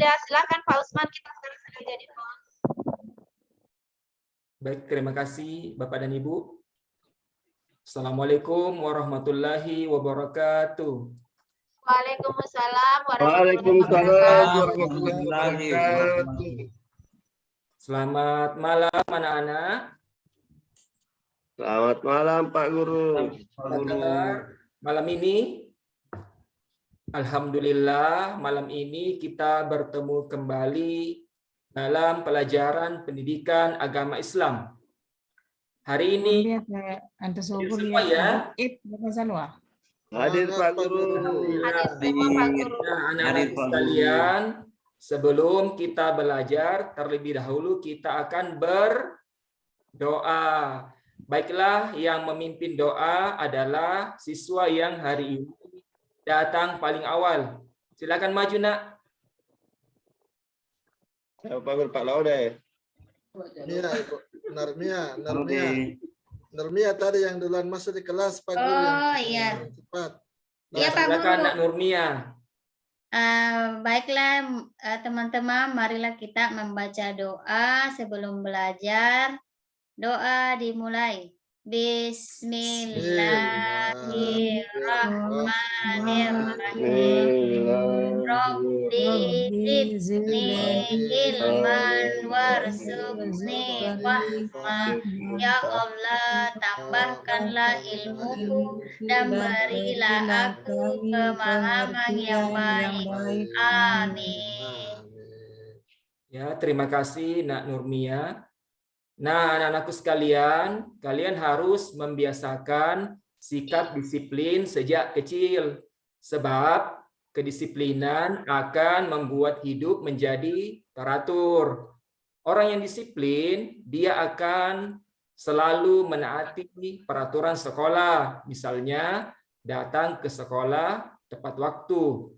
sudah. Silakan Pak Usman, kita sekarang sudah jadi host. Baik, terima kasih Bapak dan Ibu. Assalamualaikum warahmatullahi wabarakatuh. Waalaikumsalam Waalaikumsalam warahmatullahi warahmatullahi wabarakatuh. Selamat malam anak-anak. Selamat malam Pak Guru. Apa kabar malam ini? Alhamdulillah, malam ini kita bertemu kembali dalam pelajaran pendidikan agama Islam. Hari ini semua ya. Hadir Pak Guru. Hadir semua Pak Guru. Nah, anak-anak sekalian, sebelum kita belajar, terlebih dahulu kita akan berdoa. Baiklah, yang memimpin doa adalah siswa yang hari ini datang paling awal. Silakan maju, Nak. Pak Guru, Pak Laude. Iya, Ibu. Nurmia tadi yang duluan masuk di kelas, Pak Guru. Oh iya. Cepat. Iya Pak Silakan Guru. Nak Nurmia. Baiklah teman-teman, marilah kita membaca doa sebelum belajar. Doa dimulai. Bismillahirrahmanirrahim. Rabbi zidni ilman warzuqni fahma. Ya Allah, tambahkanlah ilmuku dan berilah aku pemahaman yang baik. Amin. Ya, terima kasih Nak Nurmia. Nah, anak-anakku sekalian, kalian harus membiasakan sikap disiplin sejak kecil. Sebab kedisiplinan akan membuat hidup menjadi teratur. Orang yang disiplin, dia akan selalu menaati peraturan sekolah. Misalnya, datang ke sekolah tepat waktu.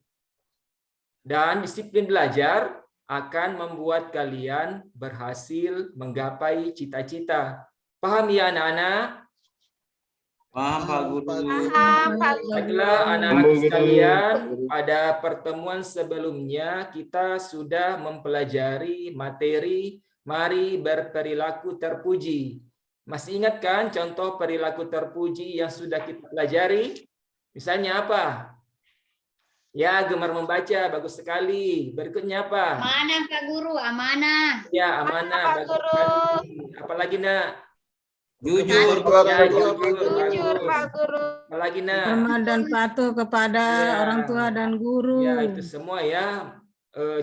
Dan disiplin belajar akan membuat kalian berhasil menggapai cita-cita. Paham ya anak-anak? Paham Pak Guru. Paham Pak Guru. Baiklah anak-anak sekalian, pada pertemuan sebelumnya kita sudah mempelajari materi mari berperilaku terpuji. Masih ingat kan contoh perilaku terpuji yang sudah kita pelajari? Misalnya apa? Ya, gemar membaca, bagus sekali. Berikutnya apa? Amanah Pak Guru, amanah. Ya, amanah, Pak bagus Guru. sekali. Apalagi, Nak? Jujur. Ya, Jujur bagus. Pak Guru. Apalagi, Nak? Hormat dan patuh kepada Ya. orang tua dan guru. Ya, itu semua ya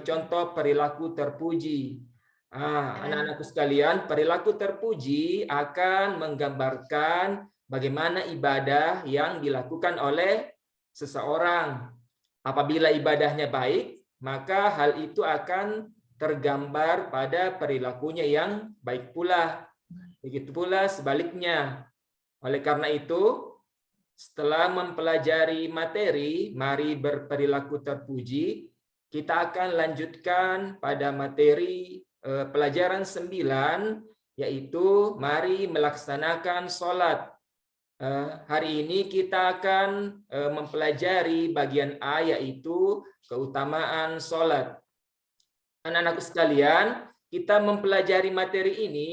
contoh perilaku terpuji. Anak-anakku sekalian, perilaku terpuji akan menggambarkan bagaimana ibadah yang dilakukan oleh seseorang. Apabila ibadahnya baik, maka hal itu akan tergambar pada perilakunya yang baik pula. Begitu pula sebaliknya. Oleh karena itu, setelah mempelajari materi, mari berperilaku terpuji, kita akan lanjutkan pada materi pelajaran 9, yaitu mari melaksanakan sholat. Hari ini kita akan mempelajari bagian A, yaitu keutamaan sholat. Anak-anakku sekalian, kita mempelajari materi ini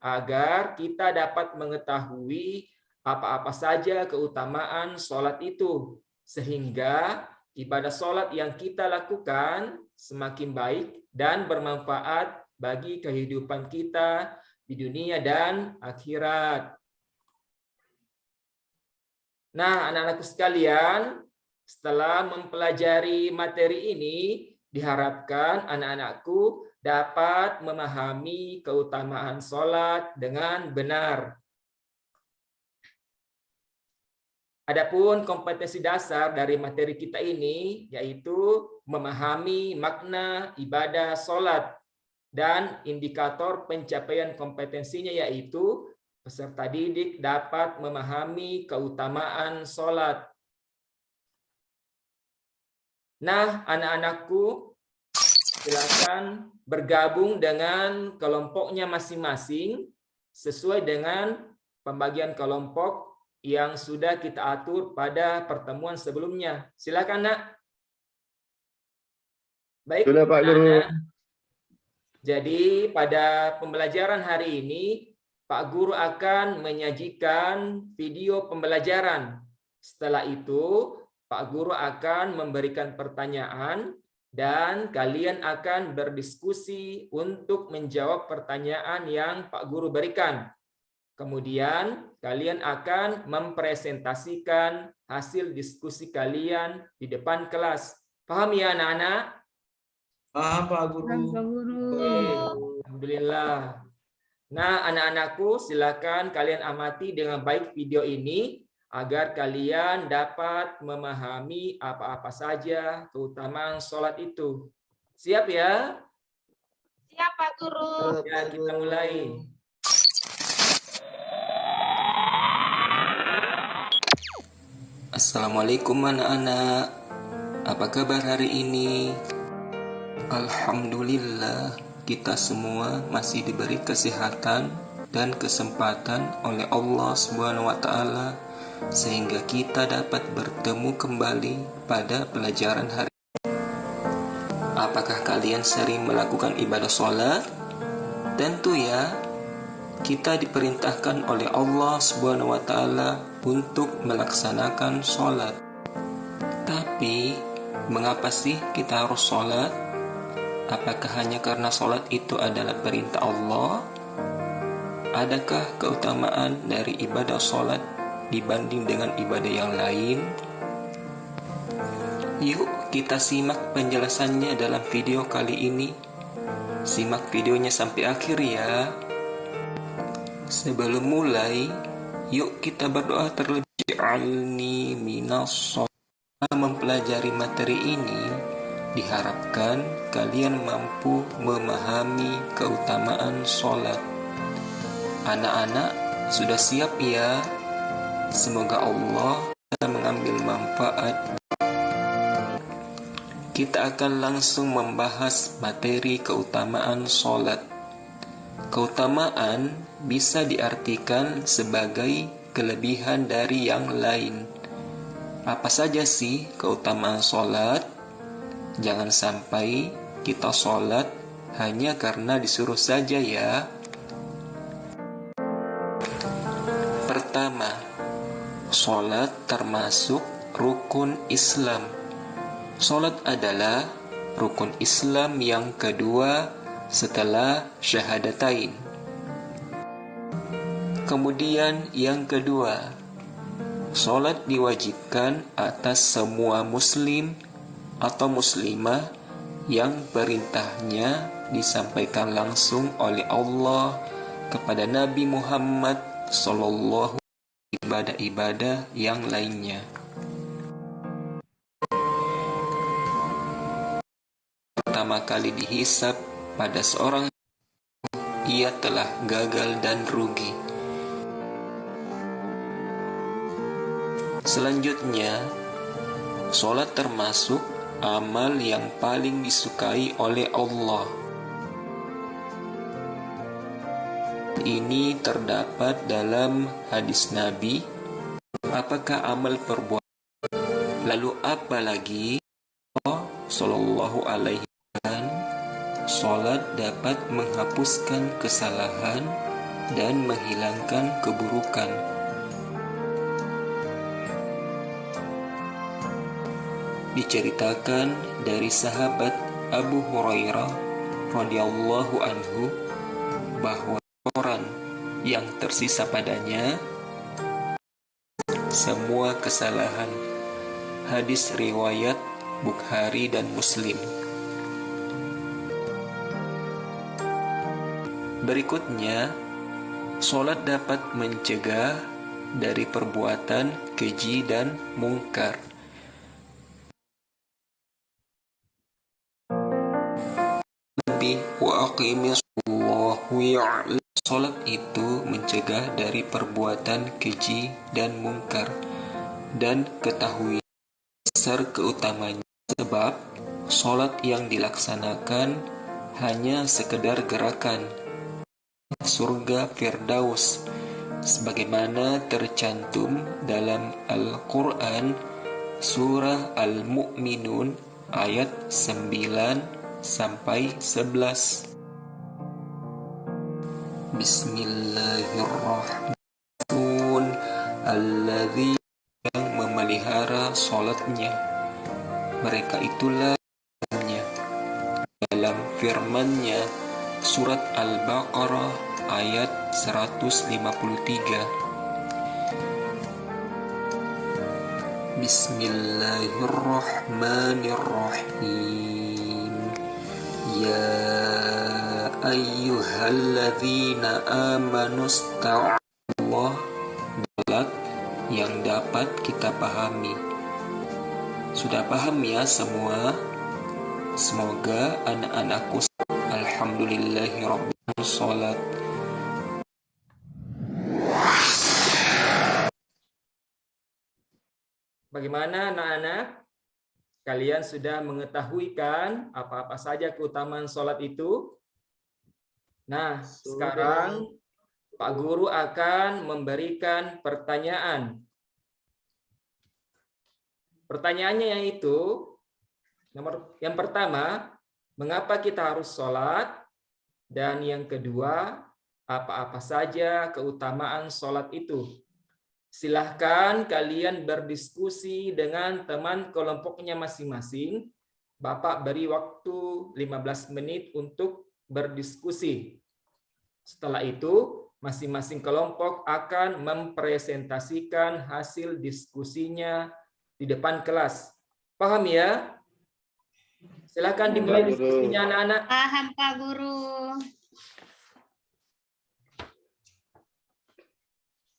agar kita dapat mengetahui apa-apa saja keutamaan sholat itu. Sehingga ibadah sholat yang kita lakukan semakin baik dan bermanfaat bagi kehidupan kita di dunia dan akhirat. Nah, anak-anakku sekalian, setelah mempelajari materi ini, diharapkan anak-anakku dapat memahami keutamaan sholat dengan benar. Adapun kompetensi dasar dari materi kita ini, yaitu memahami makna ibadah sholat dan indikator pencapaian kompetensinya, yaitu peserta didik dapat memahami keutamaan sholat. Nah, anak-anakku, silakan bergabung dengan kelompoknya masing-masing sesuai dengan pembagian kelompok yang sudah kita atur pada pertemuan sebelumnya. Silakan, Nak. Baik, Sudah Pak Guru. anak-anak. Jadi pada pembelajaran hari ini, Pak Guru akan menyajikan video pembelajaran. Setelah itu, Pak Guru akan memberikan pertanyaan dan kalian akan berdiskusi untuk menjawab pertanyaan yang Pak Guru berikan. Kemudian, kalian akan mempresentasikan hasil diskusi kalian di depan kelas. Paham ya anak-anak? Paham Pak Guru. Pak Guru. Alhamdulillah. Nah, anak-anakku, silakan kalian amati dengan baik video ini agar kalian dapat memahami apa-apa saja keutamaan sholat itu. Siap ya? Siap Pak Guru. Ya, kita mulai. Assalamualaikum anak-anak. Apa kabar hari ini? Alhamdulillah, kita semua masih diberi kesehatan dan kesempatan oleh Allah Subhanahu wa taala sehingga kita dapat bertemu kembali pada pelajaran hari ini. Apakah kalian sering melakukan ibadah sholat? Tentu ya, kita diperintahkan oleh Allah Subhanahu wa taala untuk melaksanakan sholat. Tapi, mengapa sih kita harus sholat? Apakah hanya karena sholat itu adalah perintah Allah? Adakah keutamaan dari ibadah sholat dibanding dengan ibadah yang lain? Yuk kita simak penjelasannya dalam video kali ini. Simak videonya sampai akhir ya. Sebelum mulai, yuk kita berdoa terlebih dahulu. Mempelajari materi ini diharapkan kalian mampu memahami keutamaan sholat. Anak-anak sudah siap ya? Semoga Allah akan mengambil manfaat. Kita akan langsung membahas materi keutamaan sholat. Keutamaan bisa diartikan sebagai kelebihan dari yang lain. Apa saja sih keutamaan sholat? Jangan sampai kita sholat hanya karena disuruh saja ya. Pertama, sholat termasuk rukun Islam. Sholat adalah rukun Islam yang kedua setelah syahadatain. Kemudian yang kedua, sholat diwajibkan atas semua muslim atau muslimah yang perintahnya disampaikan langsung oleh Allah kepada Nabi Muhammad SAW ibadah-ibadah yang lainnya. Pertama kali dihisab pada seorang ia telah gagal dan rugi. Selanjutnya, sholat termasuk amal yang paling disukai oleh Allah. Ini terdapat dalam hadis Nabi, apakah amal perbuatan? Lalu apa lagi? Sallallahu alaihi wasallam, sholat dapat menghapuskan kesalahan dan menghilangkan keburukan. Diceritakan dari sahabat Abu Hurairah radhiyallahu anhu bahwa orang yang tersisa padanya semua kesalahan. Hadis riwayat Bukhari dan Muslim. Berikutnya, sholat dapat mencegah dari perbuatan keji dan mungkar. Sholat itu mencegah dari perbuatan keji dan mungkar, dan ketahui besar keutamanya sebab sholat yang dilaksanakan hanya sekedar gerakan surga Firdaus sebagaimana tercantum dalam Al-Quran surah Al-Mu'minun ayat 9 sampai 11. Bismillahirrahmanirrahim. Alladzi, yang memelihara salatnya, mereka itulah dalam firman-Nya surat Al-Baqarah ayat 153. Bismillahirrahmanirrahim. Ya ayyuhalladzina amanu sta'allah, salat yang dapat kita pahami. Sudah paham ya semua? Semoga anak-anakku alhamdulillahirabbil salat. Bagaimana anak-anak? Kalian sudah mengetahui kan apa-apa saja keutamaan sholat itu? Nah, sekarang Pak Guru akan memberikan pertanyaan. Pertanyaannya yaitu, yang pertama, mengapa kita harus sholat? Dan yang kedua, apa-apa saja keutamaan sholat itu? Silahkan kalian berdiskusi dengan teman kelompoknya masing-masing. Bapak beri waktu 15 menit untuk berdiskusi. Setelah itu, masing-masing kelompok akan mempresentasikan hasil diskusinya di depan kelas. Paham ya? Silahkan dimulai diskusinya anak-anak. Paham Pak Guru.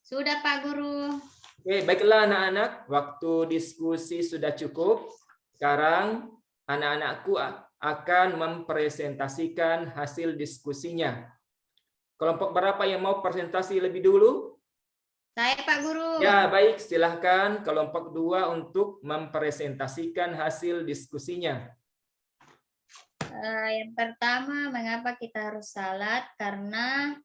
Sudah Pak Guru. Oke, baiklah anak-anak, waktu diskusi sudah cukup. Sekarang anak-anakku akan mempresentasikan hasil diskusinya. Kelompok berapa yang mau presentasi lebih dulu? Saya Pak Guru. Ya, baik, silahkan kelompok 2 untuk mempresentasikan hasil diskusinya. Yang pertama, mengapa kita harus salat? Karena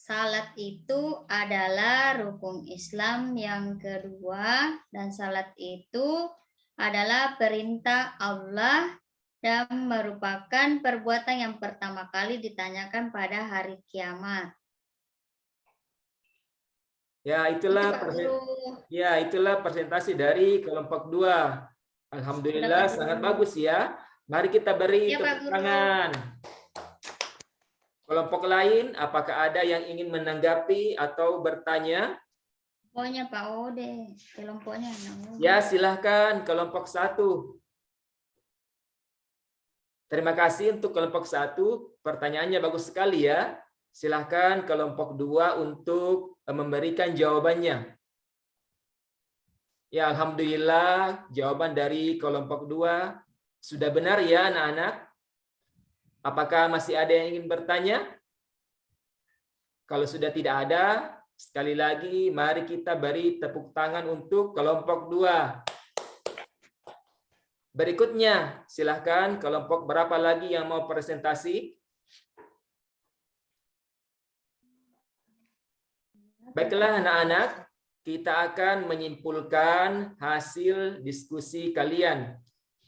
salat itu adalah rukun Islam yang kedua, dan salat itu adalah perintah Allah dan merupakan perbuatan yang pertama kali ditanyakan pada hari kiamat. Ya, itulah presentasi dari kelompok 2. Alhamdulillah, sangat bagus ya. Mari kita beri tepuk tangan. Kelompok lain, apakah ada yang ingin menanggapi atau bertanya? Pokoknya Pak Ode, kelompoknya. Ya, silahkan kelompok 1. Terima kasih untuk kelompok 1. Pertanyaannya bagus sekali ya. Silahkan kelompok 2 untuk memberikan jawabannya. Ya, alhamdulillah jawaban dari kelompok 2 sudah benar ya anak-anak. Apakah masih ada yang ingin bertanya? Kalau sudah tidak ada, sekali lagi mari kita beri tepuk tangan untuk kelompok 2. Berikutnya, silahkan kelompok berapa lagi yang mau presentasi? Baiklah anak-anak, kita akan menyimpulkan hasil diskusi kalian.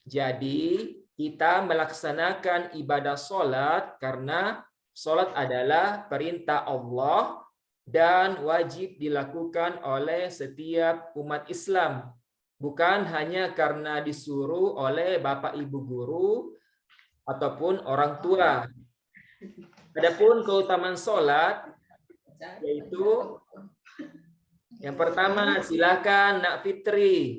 Jadi, kita melaksanakan ibadah sholat karena sholat adalah perintah Allah dan wajib dilakukan oleh setiap umat Islam. Bukan hanya karena disuruh oleh Bapak Ibu Guru ataupun orang tua. Adapun keutamaan sholat, yaitu yang pertama, silakan Nak Fitri.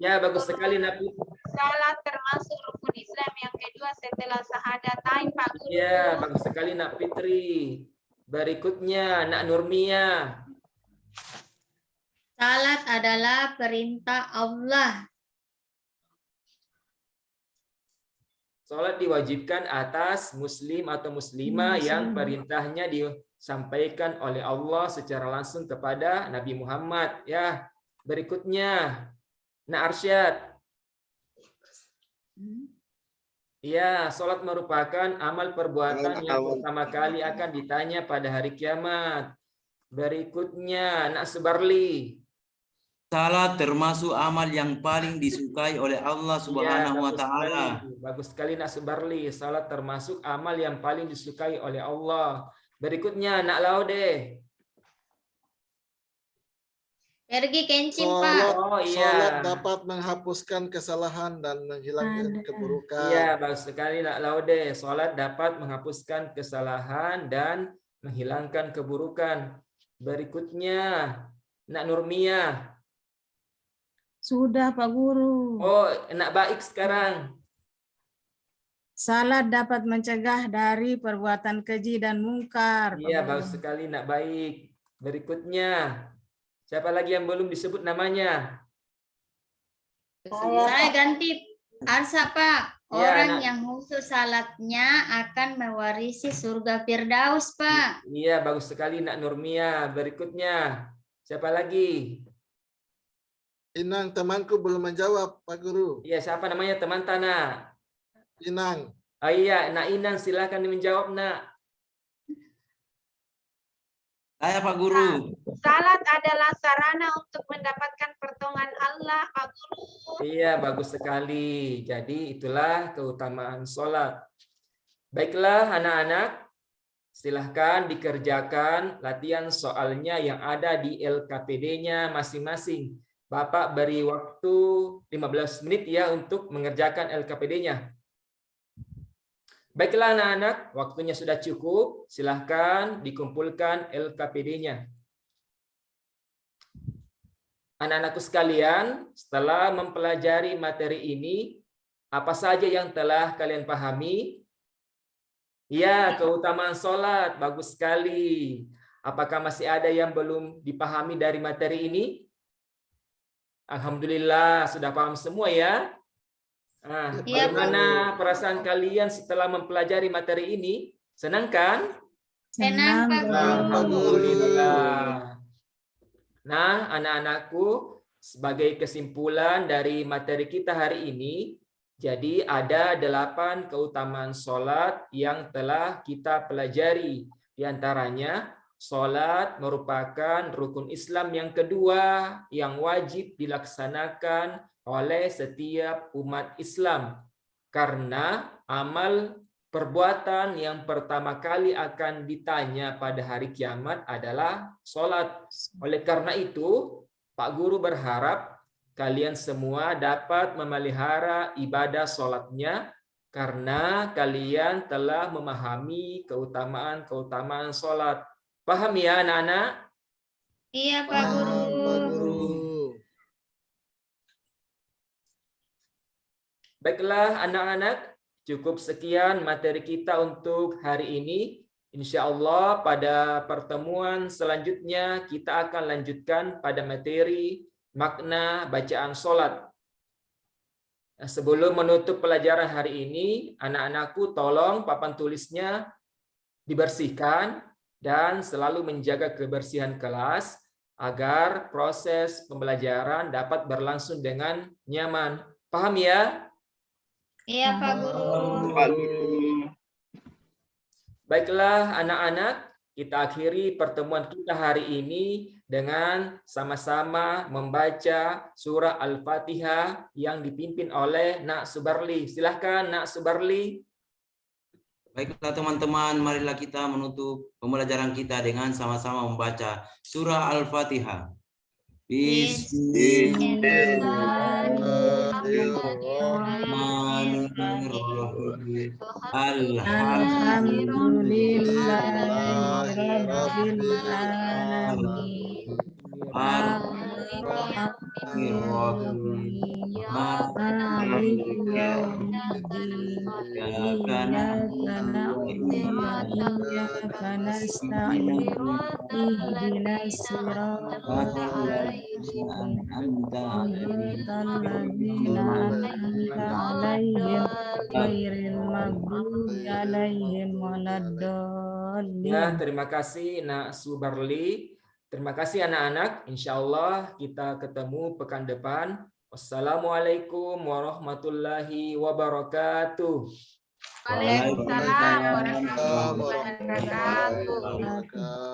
Ya, bagus sekali Nak Fitri. Salat termasuk rukun Islam yang kedua setelah syahadatain Pak Guru. Ya, bagus sekali Nak Fitri. Berikutnya Nak Nurmia. Salat adalah perintah Allah. Salat diwajibkan atas muslim atau muslimah yang perintahnya disampaikan oleh Allah secara langsung kepada Nabi Muhammad. Ya, berikutnya Nak Arsyad. Ya, salat merupakan amal perbuatan yang pertama kali akan ditanya pada hari kiamat. Berikutnya Nak Subarli. Salat termasuk amal yang paling disukai oleh Allah Subhanahu wa taala. Bagus sekali Nak Subarli. Salat termasuk amal yang paling disukai oleh Allah. Berikutnya Nak Laude. Pergi kencing, Pak. Salat, Oh iya. salat dapat menghapuskan kesalahan dan menghilangkan Ada. keburukan. Iya, bagus sekali Nak Laude. Salat dapat menghapuskan kesalahan dan menghilangkan keburukan. Berikutnya Nak Nurmia. Sudah Pak Guru. Oh, Nak Baik sekarang. Salat dapat mencegah dari perbuatan keji dan mungkar. Pak Iya, Guru. bagus sekali Nak Baik. Berikutnya, siapa lagi yang belum disebut namanya? Saya ganti Arsa, Pak. Iya, Orang Nak. yang khusus salatnya akan mewarisi surga Firdaus, Pak. Iya, bagus sekali Nak Nurmia. Berikutnya, siapa lagi? Inang, temanku belum menjawab, Pak Guru. Iya, siapa namanya teman Tanah? Inang. Oh iya, Nak Inang silakan menjawab, Nak. Saya Pak Guru. Salat adalah sarana untuk mendapatkan pertolongan Allah, Pak Guru. Iya, bagus sekali. Jadi itulah keutamaan sholat. Baiklah anak-anak, silahkan dikerjakan latihan soalnya yang ada di LKPD-nya masing-masing. Bapak beri waktu 15 menit ya untuk mengerjakan LKPD-nya. Baiklah anak-anak, waktunya sudah cukup. Silahkan dikumpulkan LKPD-nya. Anak-anakku sekalian, setelah mempelajari materi ini, apa saja yang telah kalian pahami? Ya, keutamaan sholat, bagus sekali. Apakah masih ada yang belum dipahami dari materi ini? Alhamdulillah, sudah paham semua ya. Nah, Iya, bagaimana perasaan kalian setelah mempelajari materi ini? Senang kan? Senang, Pak Guru. Alhamdulillah. Nah, anak-anakku, sebagai kesimpulan dari materi kita hari ini, jadi ada 8 keutamaan sholat yang telah kita pelajari. Di antaranya, sholat merupakan rukun Islam yang kedua yang wajib dilaksanakan oleh setiap umat Islam. Karena amal perbuatan yang pertama kali akan ditanya pada hari kiamat adalah sholat. Oleh karena itu, Pak Guru berharap kalian semua dapat memelihara ibadah sholatnya karena kalian telah memahami keutamaan-keutamaan sholat. Paham ya anak-anak? Iya, Pak Guru. Pak Guru. Baiklah anak-anak, cukup sekian materi kita untuk hari ini. Insya Allah pada pertemuan selanjutnya kita akan lanjutkan pada materi makna bacaan sholat. Sebelum menutup pelajaran hari ini, anak-anakku tolong papan tulisnya dibersihkan dan selalu menjaga kebersihan kelas agar proses pembelajaran dapat berlangsung dengan nyaman. Paham ya? Iya, Pak Guru. Baiklah anak-anak, kita akhiri pertemuan kita hari ini dengan sama-sama membaca surah Al-Fatihah yang dipimpin oleh Nak Subarli. Silahkan Nak Subarli. Baiklah teman-teman, marilah kita menutup pembelajaran kita dengan sama-sama membaca surah Al-Fatihah. Bismillahirrahmanirrahim. Alhamdulillahirabbil alamin. Maliki yaumiddin. Iyyaka na'budu wa iyyaka nasta'in. Ihdinas siratal ladzina an'amta 'alaihim ghairil maghdubi 'alaihim waladdallin. Ya, terima kasih Nak Subarli. Terima kasih anak-anak. Insya Allah kita ketemu pekan depan. Wassalamualaikum warahmatullahi wabarakatuh. Waalaikumsalam warahmatullahi wabarakatuh. Wabarakatuh.